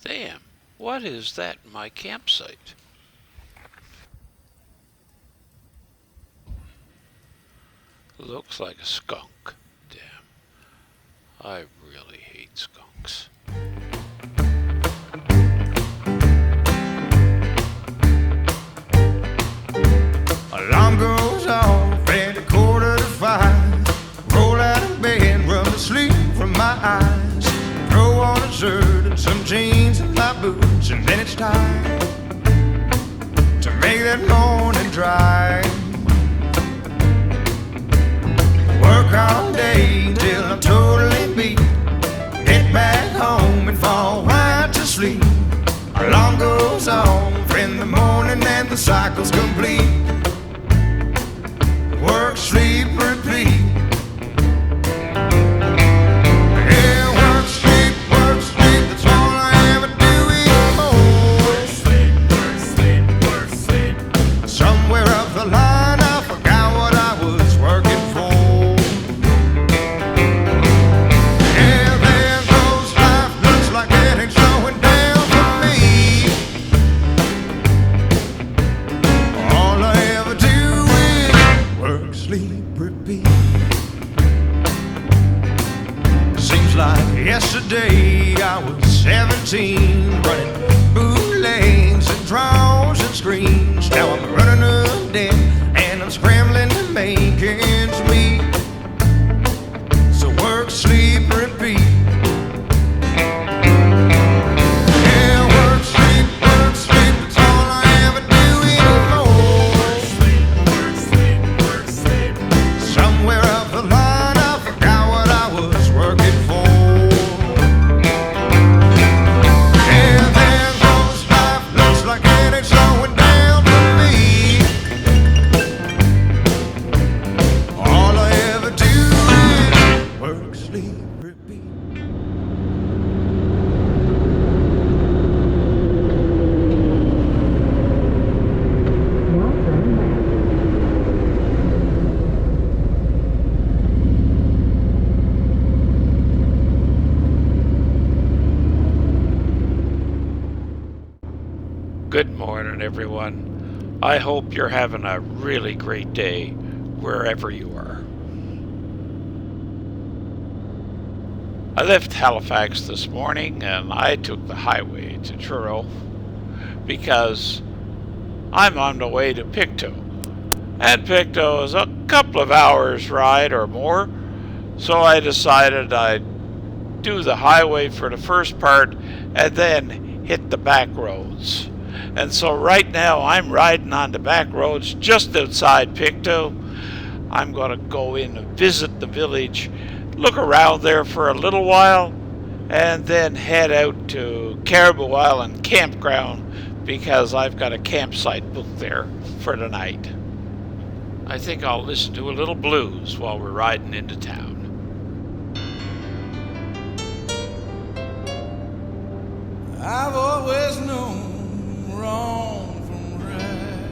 Damn, what is that in my campsite? Looks like a skunk. Damn, I really hate skunks. Alarm goes off at 4:45. Roll out of bed, rub the sleep from my eyes. Throw on a shirt and some jeans and my boots, and then it's time to make that morning drive. Work all day till I'm totally beat. Get back home and fall right to sleep. Alarm goes off in the morning and the cycle's complete. Work, sleep, repeat. Yeah, work, sleep, that's all I ever do anymore. Work, sleep, work, sleep, work, sleep. Somewhere up the line I forgot what I was working for. Yeah, there goes life, looks like it ain't slowing down for me. All I ever do is work, sleep, repeat. Seems like yesterday I was 17, running bootlegs and draws and screens. Now I'm running up debt and I'm scrambling to make ends meet. So work, sleep, repeat. Yeah, work, sleep, that's all I ever do anymore. Work, sleep, work, sleep, work, sleep. Somewhere up the line I forgot what I was working for. Yeah, there goes life, looks like it ain't slowing down for me. All I ever do is work, sleep, repeat. Good morning, everyone. I hope you're having a really great day wherever you are. I left Halifax this morning and I took the highway to Truro because I'm on the way to Pictou. And Pictou is a couple of hours ride or more, so I decided I'd do the highway for the first part and then hit the back roads. And so right now I'm riding on the back roads just outside Pictou. I'm going to go in and visit the village, look around there for a little while, and then head out to Caribou Island Campground because I've got a campsite booked there for the night. I think I'll listen to a little blues while we're riding into town. I've always known wrong from right,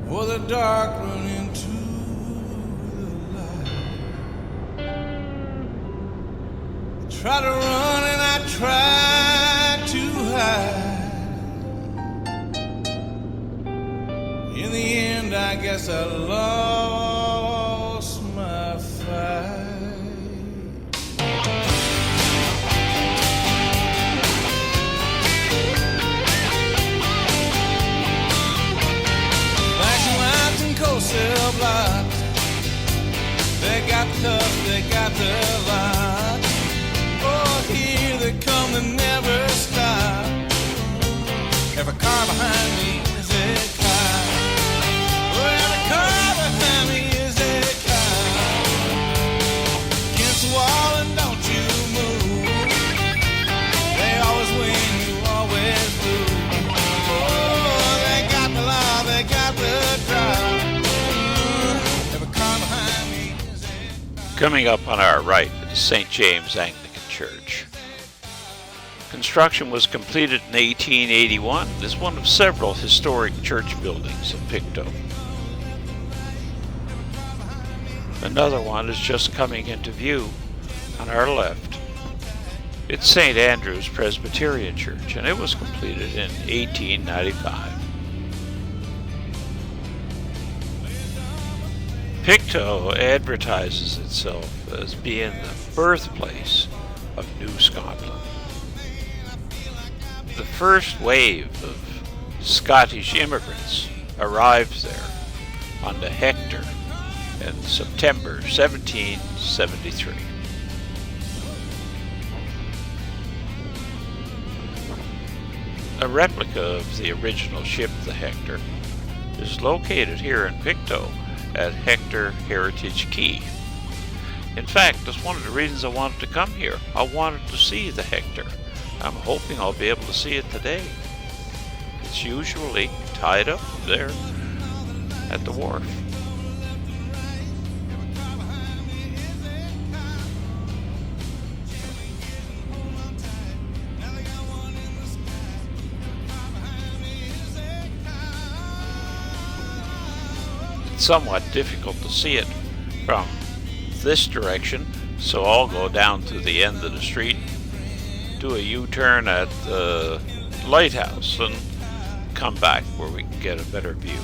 for the dark run into the light. I try to run and I try to hide. In the end, I guess I lost my fight. Cell blocks, they got tough, they got their lot. Oh, here they come, they never stop. Every car behind me is a cop. Oh, every car behind me is a cop. Against the wall and don't you move. They always win, you always lose. Oh, they got the law, they got the drive. Coming up on our right is St. James Anglican Church. Construction was completed in 1881. It is one of several historic church buildings in Pictou. Another one is just coming into view On our left, it's St. Andrew's Presbyterian Church, and it was completed in 1895. Pictou advertises itself as being the birthplace of New Scotland. The first wave of Scottish immigrants arrived there on the Hector in September 1773. A replica of the original ship, the Hector, is located here in Pictou at Hector Heritage Quay. In fact, that's one of the reasons I wanted to come here. I wanted to see the Hector. I'm hoping I'll be able to see it today. It's usually tied up there at the wharf. It's somewhat difficult to see it from this direction, so I'll go down to the end of the street, do a U-turn at the lighthouse, and come back where we can get a better view.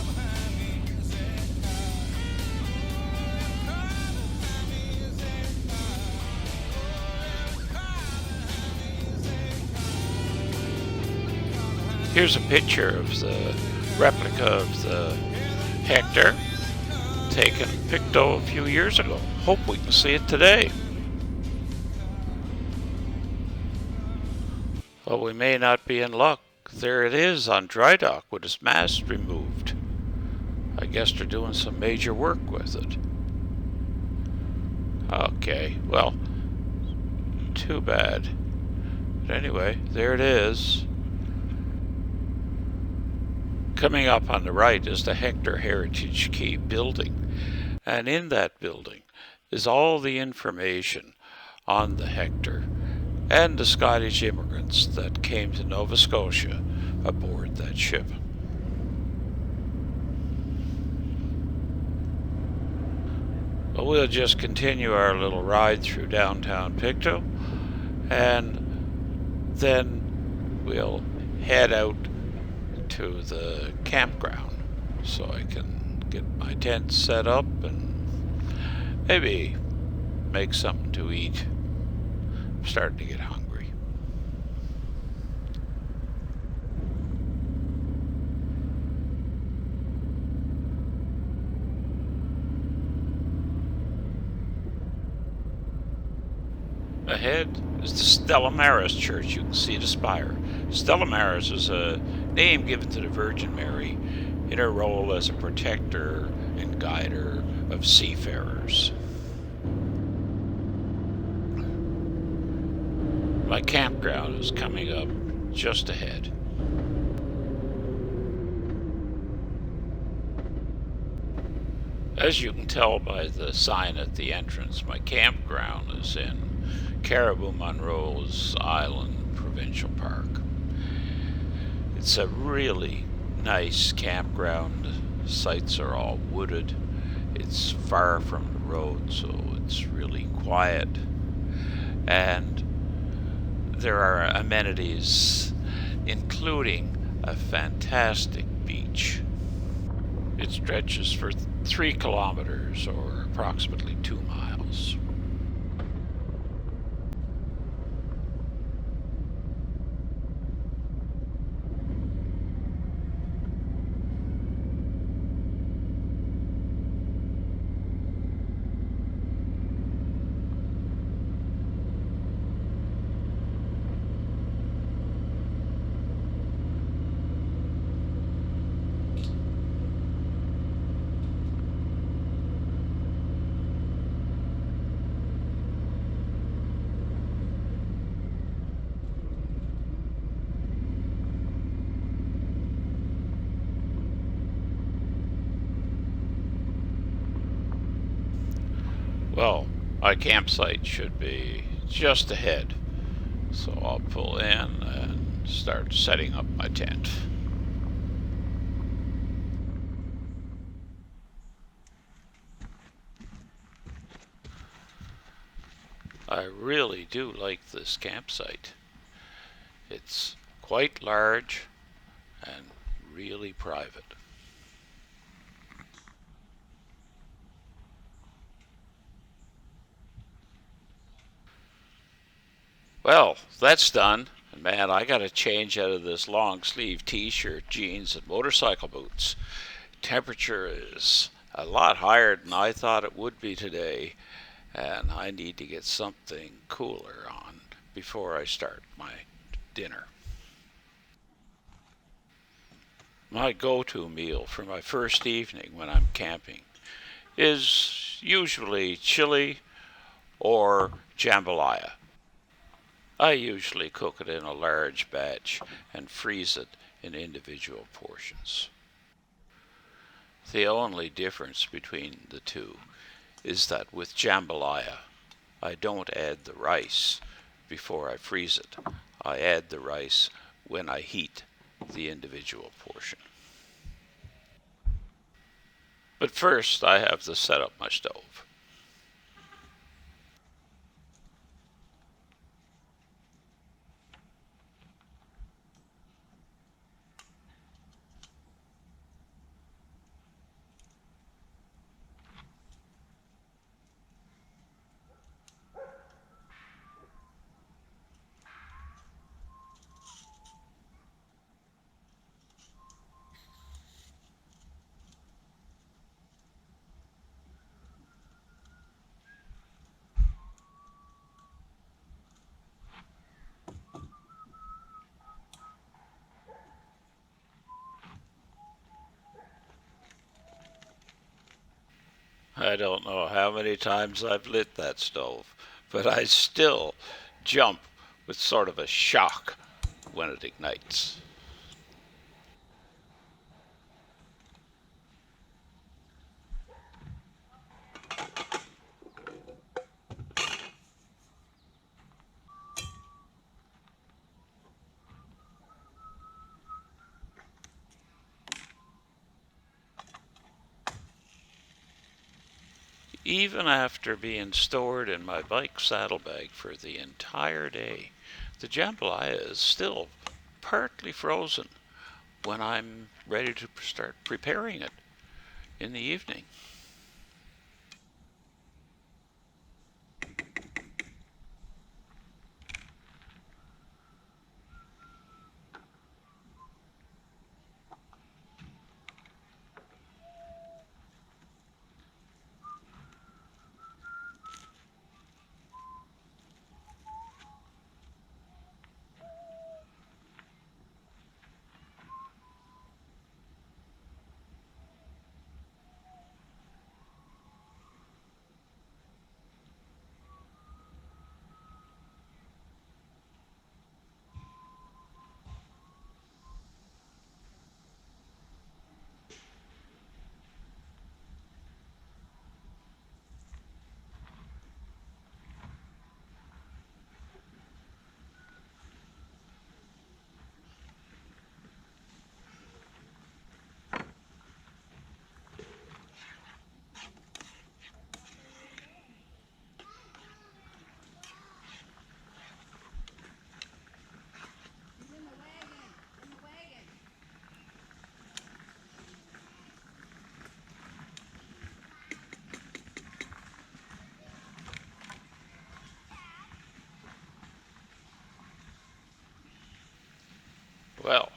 Here's a picture of the replica of the Hector, taken in Pictou a few years ago. Hope we can see it today. Well, we may not be in luck. There it is on dry dock with its mast removed. I guess they're doing some major work with it. Okay, well, too bad. But anyway, there it is. Coming up on the right is the Hector Heritage Quay building. And in that building is all the information on the Hector and the Scottish immigrants that came to Nova Scotia aboard that ship. Well, we'll just continue our little ride through downtown Pictou, and then we'll head out to the campground so I can get my tent set up and maybe make something to eat. I'm starting to get hungry. Ahead is the Stella Maris Church. You can see the spire. Stella Maris is a name given to the Virgin Mary in her role as a protector and guider of seafarers. My campground is coming up just ahead. As you can tell by the sign at the entrance, my campground is in Caribou, Munroes Island Provincial Park. It's a really nice campground. Sites are all wooded. It's far from the road, so it's really quiet. And there are amenities, including a fantastic beach. It stretches for 3 kilometers, or approximately 2 miles. Well, my campsite should be just ahead, so I'll pull in and start setting up my tent. I really do like this campsite. It's quite large and really private. Well, that's done. And man, I gotta change out of this long sleeve t-shirt, jeans, and motorcycle boots. Temperature is a lot higher than I thought it would be today, and I need to get something cooler on before I start my dinner. My go-to meal for my first evening when I'm camping is usually chili or jambalaya. I usually cook it in a large batch and freeze it in individual portions. The only difference between the two is that with jambalaya, I don't add the rice before I freeze it. I add the rice when I heat the individual portion. But first, I have to set up my stove. I don't know how many times I've lit that stove, but I still jump with sort of a shock when it ignites. Even after being stored in my bike saddlebag for the entire day, the jambalaya is still partly frozen when I'm ready to start preparing it in the evening. Well,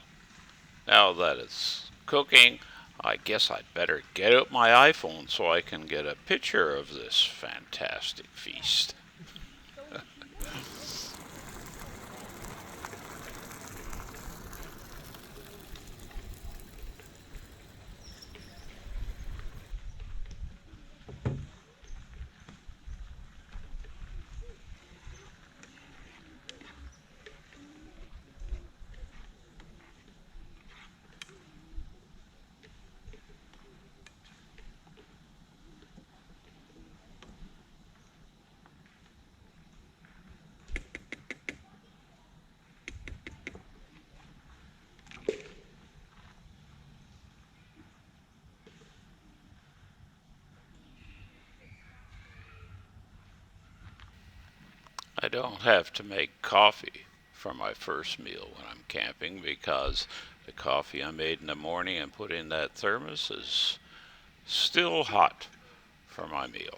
now that it's cooking, I guess I'd better get out my iPhone so I can get a picture of this fantastic feast. I don't have to make coffee for my first meal when I'm camping because the coffee I made in the morning and put in that thermos is still hot for my meal.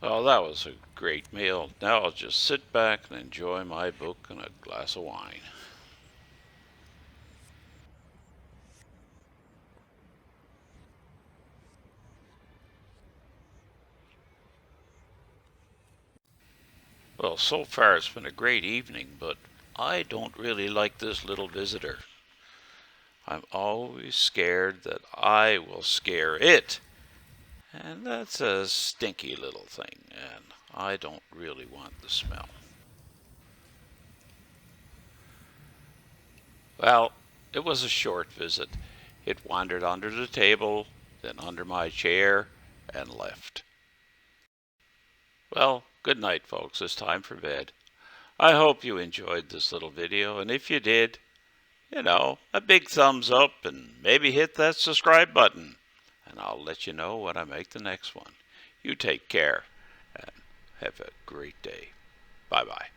Well, that was a great meal. Now I'll just sit back and enjoy my book and a glass of wine. Well, so far it's been a great evening, but I don't really like this little visitor. I'm always scared that I will scare it. And that's a stinky little thing, and I don't really want the smell. Well, it was a short visit. It wandered under the table, then under my chair, and left. Well, good night, folks. It's time for bed. I hope you enjoyed this little video, and if you did, a big thumbs up and maybe hit that subscribe button, and I'll let you know when I make the next one. You take care, and have a great day. Bye-bye.